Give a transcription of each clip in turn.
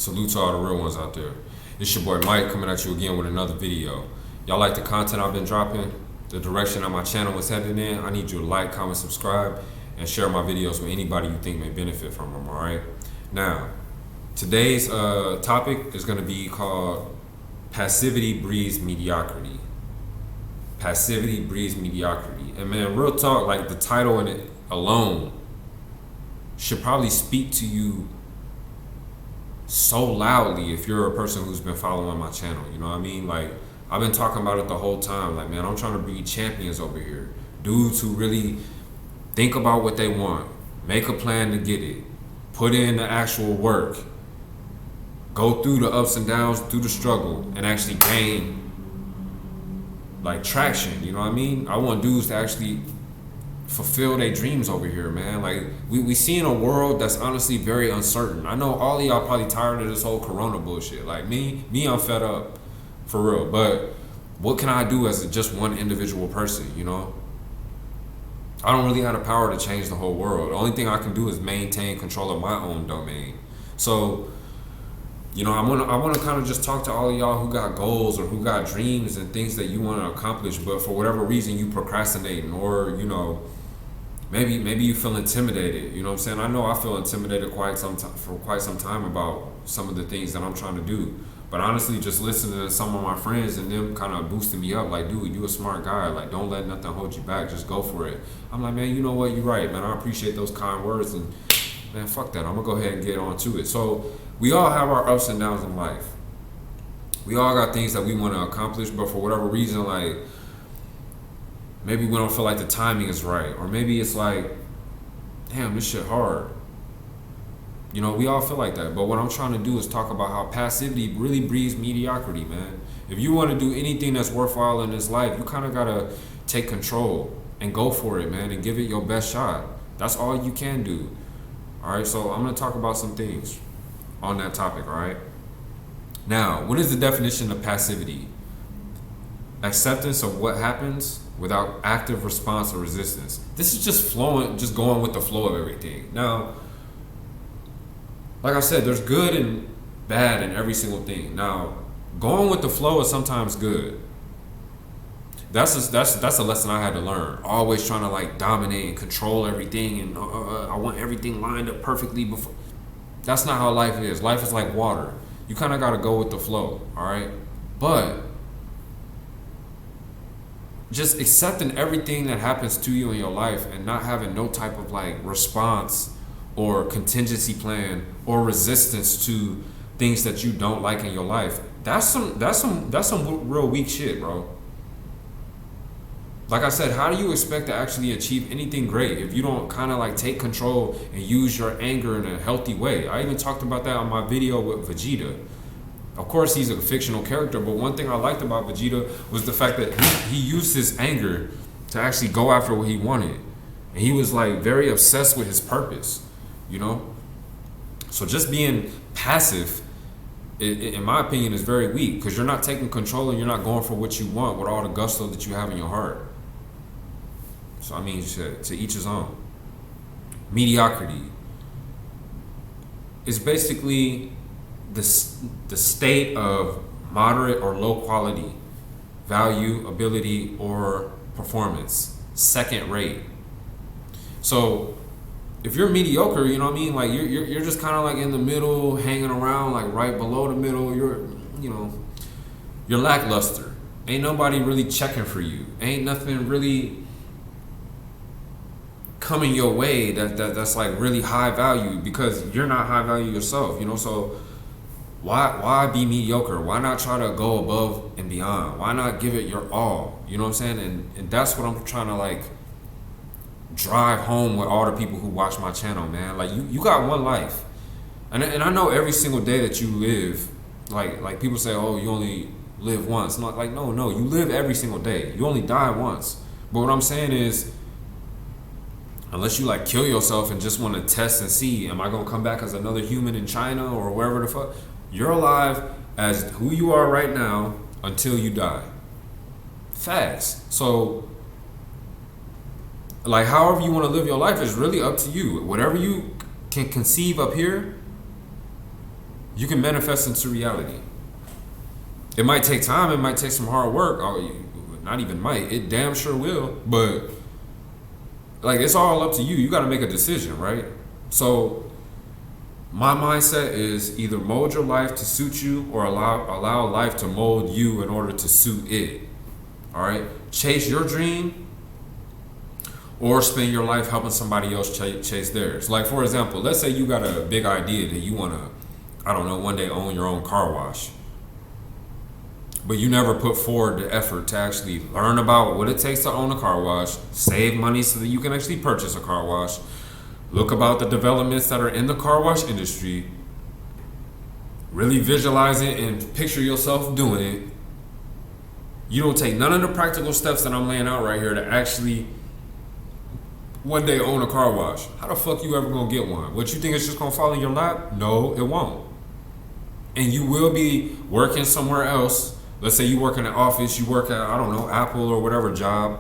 Salute to all the real ones out there. It's your boy Mike coming at you again with another video. Y'all like the content I've been dropping? The direction that my channel is headed in? I need you to like, comment, subscribe, and share my videos with anybody you think may benefit from them, alright? Now, today's topic is going to be called Passivity breeds mediocrity. Passivity breeds mediocrity. And man, real talk, like the title in it alone should probably speak to you so loudly if you're a person who's been following my channel. You know what I mean? Like, I've been talking about it the whole time. Like, man, I'm trying to breed champions over here. Dudes who really think about what they want, make a plan to get it, put in the actual work, go through the ups and downs, through the struggle, and actually gain like traction. You know what I mean? I want dudes to actually fulfill their dreams over here, man. Like, we see in a world that's honestly very uncertain. I know all of y'all probably tired of this whole corona bullshit. Like me, I'm fed up for real. But what can I do as just one individual person, you know? I don't really have the power to change the whole world. The only thing I can do is maintain control of my own domain. So, you know, I want to kind of just talk to all of y'all who got goals or who got dreams and things that you want to accomplish, but for whatever reason you procrastinating, or, you know, maybe you feel intimidated. You know what I'm saying? I know I feel intimidated for quite some time about some of the things that I'm trying to do. But honestly, just listening to some of my friends and them kind of boosting me up, like, dude, you a smart guy. Like, don't let nothing hold you back. Just go for it. I'm like, man, you know what? You're right, man. I appreciate those kind words. And, man, fuck that. I'm going to go ahead and get on to it. So we all have our ups and downs in life. We all got things that we want to accomplish, but for whatever reason, like, maybe we don't feel like the timing is right. Or maybe it's like, damn, this shit hard. You know, we all feel like that. But what I'm trying to do is talk about how passivity really breeds mediocrity, man. If you want to do anything that's worthwhile in this life, you kind of got to take control and go for it, man, and give it your best shot. That's all you can do. All right, so I'm going to talk about some things on that topic, all right? Now, what is the definition of passivity? Acceptance of what happens without active response or resistance. This is just going with the flow of everything. Now, like I said, there's good and bad in every single thing. Now, going with the flow is sometimes good. That's a lesson I had to learn. Always trying to like dominate and control everything, and I want everything lined up perfectly before. That's not how life is. Life is like water. You kind of got to go with the flow, all right? But just accepting everything that happens to you in your life and not having no type of like response or contingency plan or resistance to things that you don't like in your life, that's some real weak shit, bro. Like I said, how do you expect to actually achieve anything great if you don't kind of like take control and use your anger in a healthy way? I even talked about that on my video with Vegeta. Of course, he's a fictional character, but one thing I liked about Vegeta was the fact that he used his anger to actually go after what he wanted. And he was like very obsessed with his purpose, you know? So just being passive, in my opinion, is very weak, because you're not taking control and you're not going for what you want with all the gusto that you have in your heart. So I mean, to each his own. Mediocrity is basically the state of moderate or low quality, value, ability, or performance, second rate. So if you're mediocre, you know what I mean? Like you're just kind of like in the middle, hanging around, like right below the middle. You're lackluster. Ain't nobody really checking for you. Ain't nothing really coming your way that's like really high value, because you're not high value yourself, you know? So why be mediocre? Why not try to go above and beyond? Why not give it your all? You know what I'm saying? And that's what I'm trying to like drive home with all the people who watch my channel, man. Like you got one life. And I know every single day that you live, like people say, oh, you only live once. Not like, no, you live every single day. You only die once. But what I'm saying is, unless you like kill yourself and just want to test and see, am I gonna come back as another human in China or wherever the fuck? You're alive as who you are right now until you die. Facts. So, like, however you want to live your life is really up to you. Whatever you can conceive up here, you can manifest into reality. It might take time, it might take some hard work. Not even might, it damn sure will. But like, it's all up to you. You got to make a decision, right? So my mindset is either mold your life to suit you or allow life to mold you in order to suit it. All right? Chase your dream or spend your life helping somebody else chase theirs. Like, for example, let's say you got a big idea that you want to, I don't know, one day own your own car wash. But you never put forward the effort to actually learn about what it takes to own a car wash, save money so that you can actually purchase a car wash, look about the developments that are in the car wash industry, really visualize it and picture yourself doing it. You don't take none of the practical steps that I'm laying out right here to actually one day own a car wash. How the fuck you ever gonna get one? What, you think it's just gonna fall in your lap? No, it won't. And you will be working somewhere else. Let's say you work in an office, you work at, I don't know, Apple or whatever job.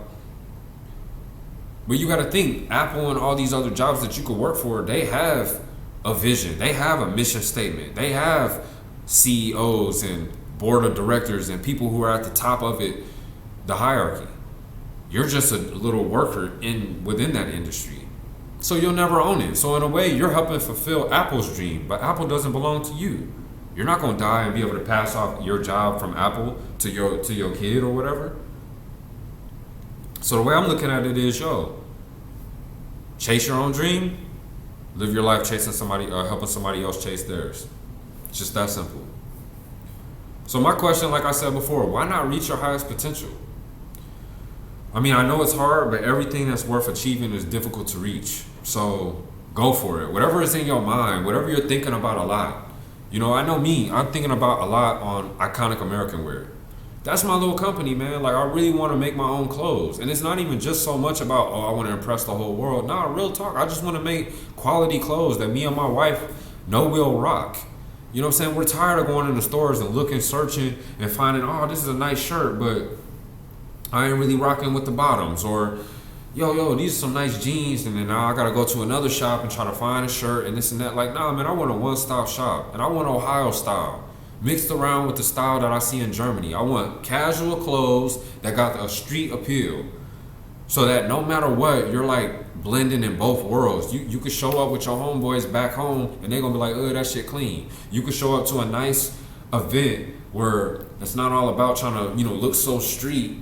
But you gotta think, Apple and all these other jobs that you could work for, they have a vision. They have a mission statement. They have CEOs and board of directors and people who are at the top of it, the hierarchy. You're just a little worker within that industry. So you'll never own it. So in a way, you're helping fulfill Apple's dream, but Apple doesn't belong to you. You're not gonna die and be able to pass off your job from Apple to your kid or whatever. So the way I'm looking at it is, chase your own dream, live your life chasing somebody, helping somebody else chase theirs. It's just that simple. So my question, like I said before, why not reach your highest potential? I mean, I know it's hard, but everything that's worth achieving is difficult to reach. So go for it. Whatever is in your mind, whatever you're thinking about a lot. You know, I know me, I'm thinking about a lot on Iconic American Wear. That's my little company, man. Like, I really want to make my own clothes. And it's not even just so much about, I want to impress the whole world. Nah, real talk. I just want to make quality clothes that me and my wife know will rock. You know what I'm saying? We're tired of going in the stores and looking, searching, and finding, this is a nice shirt, but I ain't really rocking with the bottoms. Or, these are some nice jeans, and then now I got to go to another shop and try to find a shirt and this and that. Like, nah, man, I want a one-stop shop. And I want Ohio style, mixed around with the style that I see in Germany. I want casual clothes that got a street appeal, so that no matter what, you're like blending in both worlds. You could show up with your homeboys back home and they're gonna be like, that shit clean. You could show up to a nice event where it's not all about trying to, look so street,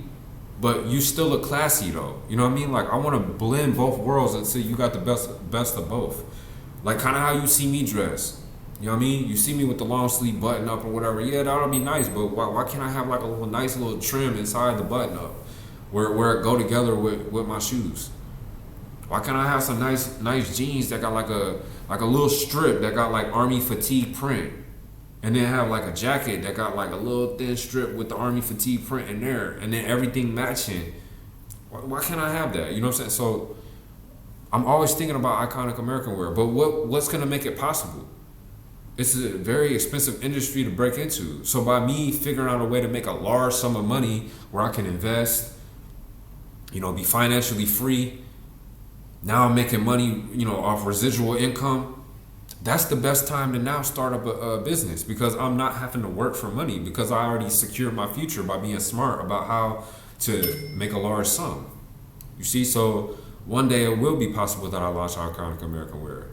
but you still look classy though. You know what I mean? Like, I want to blend both worlds and say you got the best of both. Like, kind of how you see me dress. You know what I mean? You see me with the long sleeve button up or whatever. Yeah, that'll be nice, but why can't I have like a nice little trim inside the button up where it go together with my shoes? Why can't I have some nice jeans that got like a little strip that got like army fatigue print, and then have like a jacket that got like a little thin strip with the army fatigue print in there, and then everything matching? Why can't I have that? You know what I'm saying? So I'm always thinking about Iconic American Wear, but what's gonna make it possible? It's a very expensive industry to break into. So by me figuring out a way to make a large sum of money where I can invest, be financially free, now I'm making money, off residual income. That's the best time to now start up a business, because I'm not having to work for money, because I already secured my future by being smart about how to make a large sum. You see, so one day it will be possible that I launch Iconic American Wear.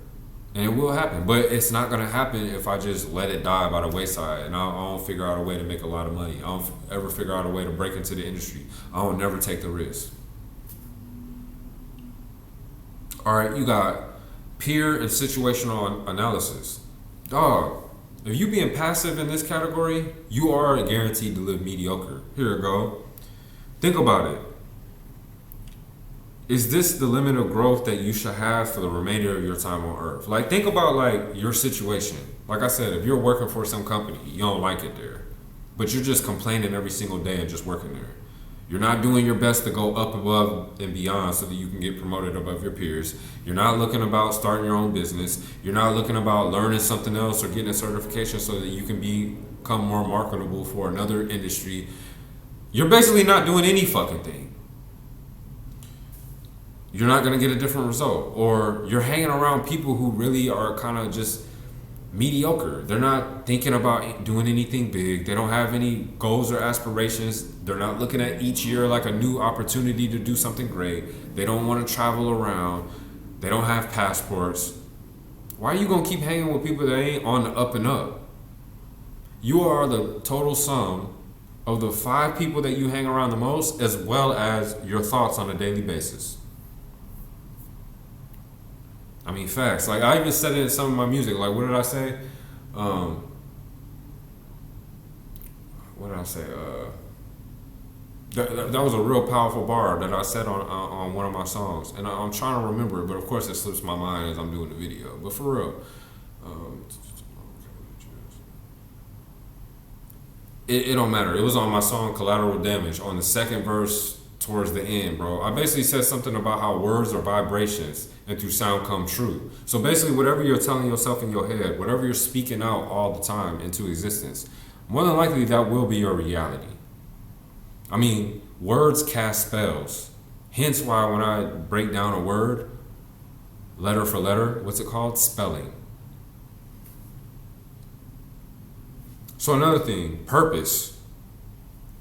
And it will happen, but it's not going to happen if I just let it die by the wayside and I don't figure out a way to make a lot of money. I don't ever figure out a way to break into the industry. I don't never take the risk. All right, you got peer and situational analysis. Dog, if you being passive in this category, you are guaranteed to live mediocre. Here we go. Think about it. Is this the limit of growth that you should have for the remainder of your time on earth? Like, think about like your situation. Like I said, if you're working for some company, you don't like it there, but you're just complaining every single day and just working there. You're not doing your best to go up above and beyond so that you can get promoted above your peers. You're not looking about starting your own business. You're not looking about learning something else or getting a certification so that you can become more marketable for another industry. You're basically not doing any fucking thing. You're not going to get a different result. Or you're hanging around people who really are kind of just mediocre. They're not thinking about doing anything big. They don't have any goals or aspirations. They're not looking at each year like a new opportunity to do something great. They don't want to travel around. They don't have passports. Why are you going to keep hanging with people that ain't on the up and up? You are the total sum of the 5 people that you hang around the most, as well as your thoughts on a daily basis. I mean, facts. Like, I even said it in some of my music. Like, what did I say? What did I say? That was a real powerful bar that I said on one of my songs. And I'm trying to remember it, but of course it slips my mind as I'm doing the video. But for real. It don't matter. It was on my song Collateral Damage on the second verse towards the end, bro. I basically said something about how words are vibrations and through sound come true. So basically whatever you're telling yourself in your head, whatever you're speaking out all the time into existence, more than likely that will be your reality. I mean, words cast spells. Hence why when I break down a word, letter for letter, what's it called? Spelling. So another thing, purpose.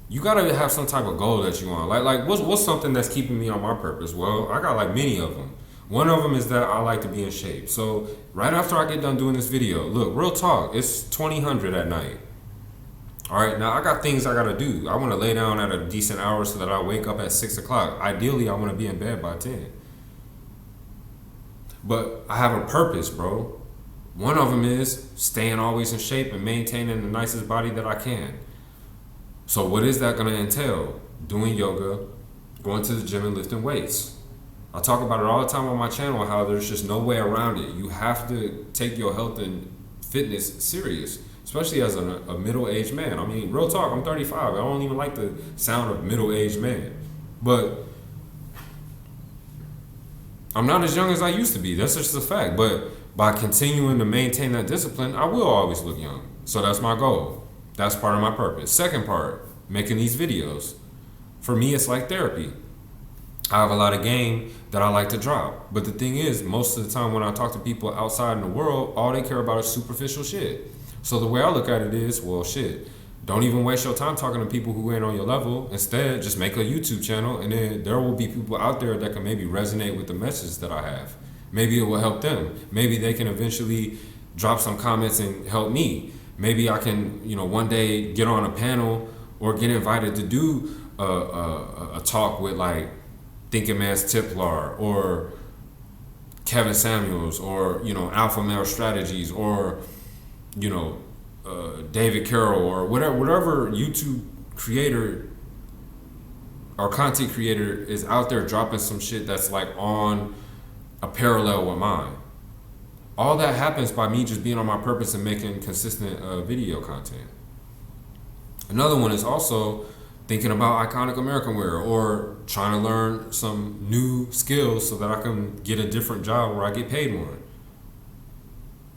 You gotta have some type of goal that you want. Like what's something that's keeping me on my purpose? Well, I got like many of them. One of them is that I like to be in shape. So right after I get done doing this video, look, real talk, it's 2000 at night. All right, now I got things I gotta do. I wanna lay down at a decent hour so that I wake up at 6 o'clock. Ideally, I wanna be in bed by 10. But I have a purpose, bro. One of them is staying always in shape and maintaining the nicest body that I can. So what is that going to entail? Doing yoga, going to the gym and lifting weights. I talk about it all the time on my channel, how there's just no way around it. You have to take your health and fitness serious, especially as a middle-aged man. I mean, real talk, I'm 35. I don't even like the sound of middle-aged man. But I'm not as young as I used to be. That's just a fact. But by continuing to maintain that discipline, I will always look young. So that's my goal. That's part of my purpose. Second part, making these videos. For me, it's like therapy. I have a lot of game that I like to drop. But the thing is, most of the time when I talk to people outside in the world, all they care about is superficial shit. So the way I look at it is, well, shit, don't even waste your time talking to people who ain't on your level. Instead, just make a YouTube channel, and then there will be people out there that can maybe resonate with the message that I have. Maybe it will help them. Maybe they can eventually drop some comments and help me. Maybe I can, one day get on a panel or get invited to do a talk with like Thinking Man's Tiplar or Kevin Samuels or, Alpha Male Strategies or, David Carroll or whatever YouTube creator or content creator is out there dropping some shit that's like on a parallel with mine. All that happens by me just being on my purpose and making consistent video content. Another one is also thinking about iconic American wear or trying to learn some new skills so that I can get a different job where I get paid more.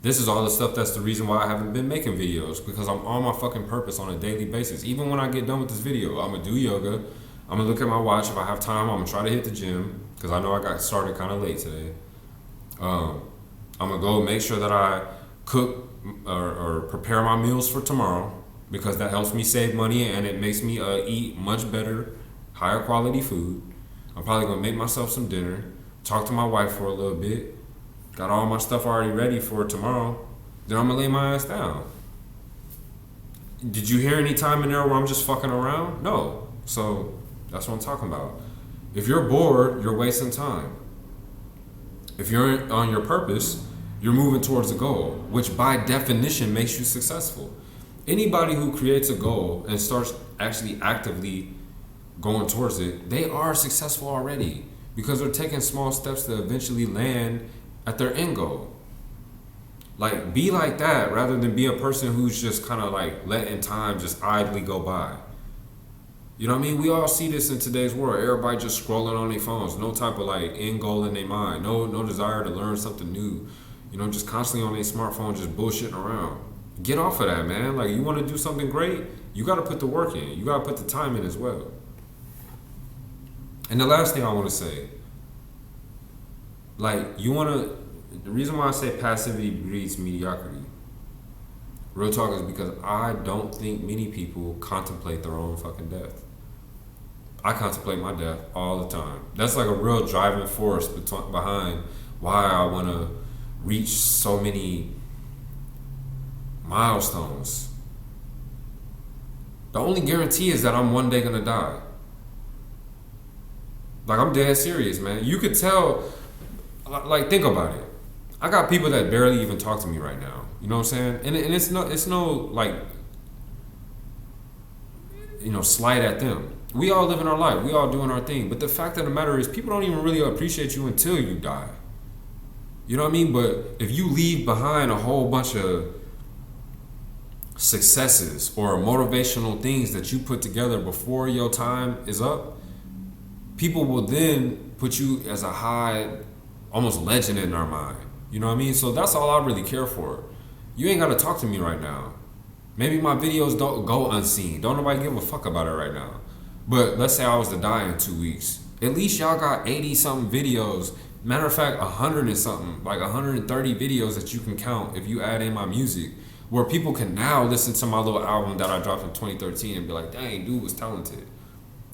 This is all the stuff that's the reason why I haven't been making videos, because I'm on my fucking purpose on a daily basis. Even when I get done with this video, I'm gonna do yoga. I'm gonna look at my watch. If I have time, I'm gonna try to hit the gym because I know I got started kind of late today. I'm gonna go make sure that I cook or prepare my meals for tomorrow, because that helps me save money and it makes me eat much better, higher quality food. I'm probably gonna make myself some dinner, talk to my wife for a little bit, got all my stuff already ready for tomorrow, then I'm gonna lay my ass down. Did you hear any time in there where I'm just fucking around? No. So that's what I'm talking about. If you're bored, you're wasting time. If you're on your purpose, you're moving towards a goal, which by definition makes you successful. Anybody who creates a goal and starts actually actively going towards it, they are successful already because they're taking small steps to eventually land at their end goal. Like, be like that rather than be a person who's just kind of like letting time just idly go by. You know what I mean? We all see this in today's world. Everybody just scrolling on their phones. No type of like end goal in their mind. No desire to learn something new. Just constantly on their smartphone, just bullshitting around. Get off of that, man. Like, you want to do something great, you got to put the work in. You got to put the time in as well. And the last thing I want to say, like, the reason why I say passivity breeds mediocrity Real talk is because I don't think many people contemplate their own fucking death. I contemplate my death all the time. That's like a real driving force behind why I want to reach so many milestones. The only guarantee is that I'm one day gonna die. Like, I'm dead serious, man. You could tell, like, think about it. I got people that barely even talk to me right now. You know what I'm saying? And it's no like, slight at them. We all living our life. We all doing our thing. But the fact of the matter is, people don't even really appreciate you until you die. You know what I mean? But if you leave behind a whole bunch of successes or motivational things that you put together before your time is up, people will then put you as a high, almost legend in their mind. You know what I mean? So that's all I really care for. You ain't got to talk to me right now. Maybe my videos don't go unseen. Don't nobody give a fuck about it right now. But let's say I was to die in 2 weeks. At least y'all got 80 something videos. Matter of fact, 100 and something, like 130 videos that you can count if you add in my music, where people can now listen to my little album that I dropped in 2013 and be like, dang, dude was talented.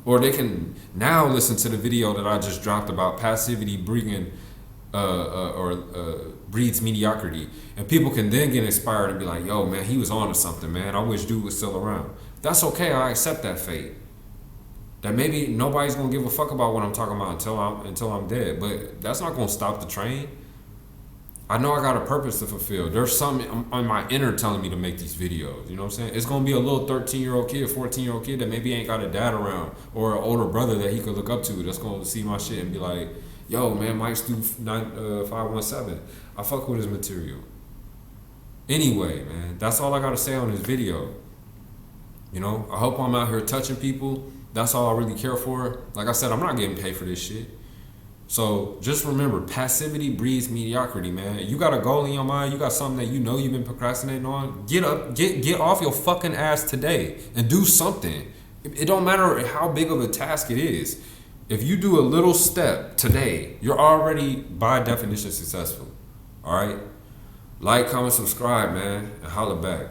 Or they can now listen to the video that I just dropped about passivity breeding breeds mediocrity, and people can then get inspired and be like, yo, man, he was on to something, man. I wish dude was still around. That's okay. I accept that fate. That maybe nobody's gonna give a fuck about what I'm talking about until I'm dead, but that's not gonna stop the train. I know I got a purpose to fulfill. There's something on my inner telling me to make these videos. You know what I'm saying? It's gonna be a little 13-year-old kid, 14-year-old kid that maybe ain't got a dad around or an older brother that he could look up to that's gonna see my shit and be like, yo, man, Mike's do 517. I fuck with his material. Anyway, man, that's all I gotta say on this video. You know, I hope I'm out here touching people. That's all I really care for. Like I said, I'm not getting paid for this shit. So just remember, passivity breeds mediocrity, man. You got a goal in your mind, you got something that you know you've been procrastinating on, get up, get off your fucking ass today and do something. It don't matter how big of a task it is. If you do a little step today, you're already by definition successful. All right? Like, comment, subscribe, man, and holla back.